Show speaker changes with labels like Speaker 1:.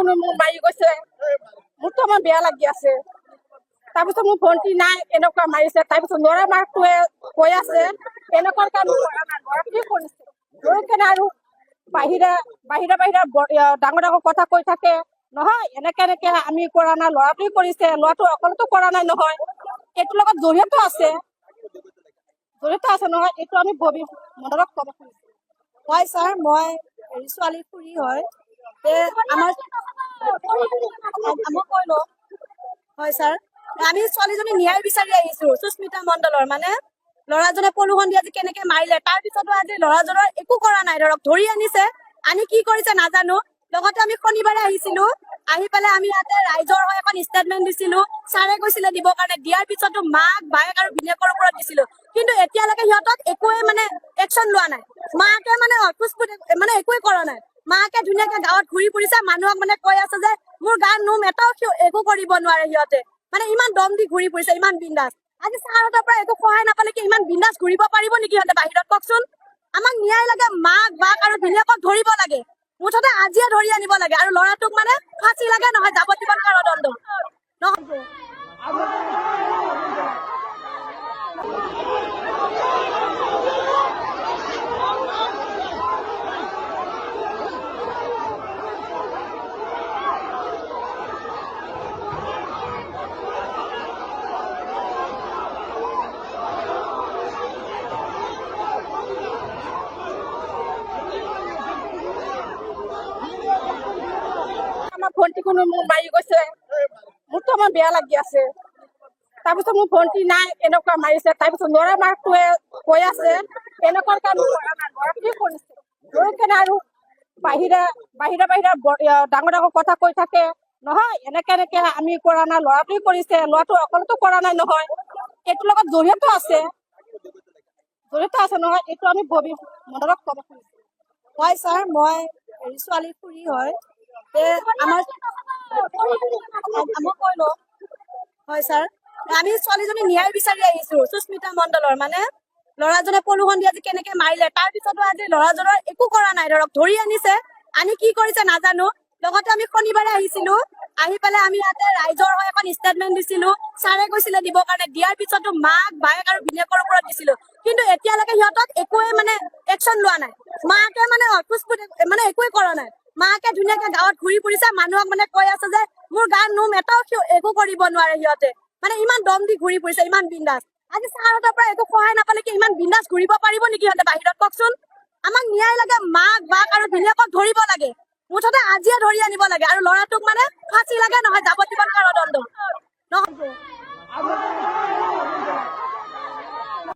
Speaker 1: কোনো মোৰ মাৰি গৈছে, মোৰতো আমাৰ বেয়া লাগি আছে। তাৰপিছত মোৰ ভণ্টি নাই, এনেকুৱা মাৰিছে। তাৰপিছত ল'ৰা মাকটোৱে কৈ আছে এনেকুৱা কাম কৰা নাই, ল'ৰা কি কৰিছে লৈ কেনে আৰু বাহিৰা ডাঙৰ ডাঙৰ কথা কৈ থাকে। নহয় এনেকে আমি কৰা নাই, ল'ৰাটোৱে কৰিছে, ল'ৰাটো অকলেতো কৰা নাই নহয়, এইটোৰ লগত জড়িত আছে নহয়, এইটো আমি মনৰত ক'ব খুজিছো।
Speaker 2: হয় ছাৰ, মই ছোৱালী খুৰী হয়। মই কৈ লওঁ। হয় ছাৰ, আমি ছোৱালীজনী ন্যায় বিচাৰি আহিছো সুস্মিতা মণ্ডলৰ। মানে ল'ৰাজনে পলুখন দি আজি কেনেকে মাৰিলে, তাৰ পিছতো আজি ল'ৰাজনৰ একো কৰা নাই, ধৰক ধৰি আনিছে, আনি কি কৰিছে নাজানো। লগতে আমি শনিবাৰে আহিছিলো, আহি পেলাই আমি ইয়াতে ৰাইজৰ হৈ এখন ষ্টেটমেন্ট দিছিলো। ছাৰে কৈছিলে দিবৰ কাৰণে, দিয়াৰ পিছতো মাক বায়েক আৰু ভিনিয়েকৰ ওপৰত দিছিলো, কিন্তু এতিয়ালৈকে সিহঁতক একোৱে মানে একচন লোৱা নাই। মাকে মানে একোৱে কৰা নাই। মাকে ধুনীয়াকে গাঁৱত ঘূৰি ফুৰিছে, মানুহক মানে কৈ আছে যে মোৰ গাৰ নোম এটাও একো কৰিব নোৱাৰে। সিহঁতে মানে ইমান দম দি ঘূৰি ফুৰিছে, ইমান বিন্দাস। আজি ছাৰহঁতৰ পৰা একো সহায় নাপালে কি ইমান বিন্দাস ঘূৰিব পাৰিব নেকি সিহঁতে বাহিৰত, কওকচোন? আমাক ন্যায় লাগে, মাক বাক আৰু ভিনিয়েকক ধৰিব লাগে, মুঠতে আজিয়ে ধৰি আনিব লাগে। আৰু ল'ৰাটোক মানে ফাঁচি লাগে, নহয় যাৱতীয় কাৰাদণ্ড নহব।
Speaker 1: আমাৰ ভণ্টি কোনো মোৰ মাৰি গৈছে, মোৰতো আমাৰ বেয়া লাগি আছে। তাৰপিছত মোৰ ভণ্টি নাই, এনেকুৱা মাৰিছে। তাৰপিছত ল'ৰা মাকটোৱে কৈ আছে এনেকুৱা কাম কৰা নাই, ল'ৰা কি কৰিছে লৈ কেনে আৰু বাহিৰা ডাঙৰ ডাঙৰ কথা কৈ থাকে। নহয় এনেকে আমি কৰা নাই, ল'ৰাটোৱে কৰিছে, ল'ৰাটো অকলেতো কৰা নাই নহয়, এইটোৰ লগত জড়িত আছে নহয়, এইটো আমি মনৰত ক'ব খুজিছো।
Speaker 2: হয় ছাৰ, মই ছোৱালী খুৰী হয়। মই কৈ লওঁ। হয় ছাৰ, আমি ছোৱালীজনী ন্যায় বিচাৰি আহিছো সুস্মিতা মণ্ডলৰ। মানে ল'ৰাজনে পলুখন দি আজি কেনেকে মাৰিলে, তাৰ পিছতো আজি ল'ৰাজনৰ একো কৰা নাই, ধৰক ধৰি আনিছে, আনি কি কৰিছে নাজানো। লগতে আমি শনিবাৰে আহিছিলো, আহি পেলাই আমি ইয়াতে ৰাইজৰ হৈ এখন ষ্টেটমেন্ট দিছিলো। ছাৰে কৈছিলে দিবৰ কাৰণে, দিয়াৰ পিছতো মাক বায়েক আৰু ভিনিয়েকৰ ওপৰত দিছিলো, কিন্তু এতিয়ালৈকে সিহঁতক একোৱে মানে একচন লোৱা নাই। মাকে মানে একোৱে কৰা নাই। মাকে ধুনীয়াকে গাঁৱত ঘূৰি ফুৰিছে, মানুহক মানে কৈ আছে যে মোৰ গাৰ নোম এটাও একো কৰিব নোৱাৰে। সিহঁতে মানে ইমান দম দি ঘূৰি ফুৰিছে, ইমান বিন্দাস। আজি ছাৰহঁতৰ পৰা একো সহায় নাপালে কি ইমান বিন্দাস ঘূৰিব পাৰিব নেকি সিহঁতে বাহিৰত, কওকচোন? আমাক ন্যায় লাগে, মাক বাক আৰু ভিনিয়েকক ধৰিব লাগে, মুঠতে আজিয়ে ধৰি আনিব লাগে। আৰু ল'ৰাটোক মানে ফাঁচি লাগে, নহয় যাৱতীয় কাৰাদণ্ড নহব।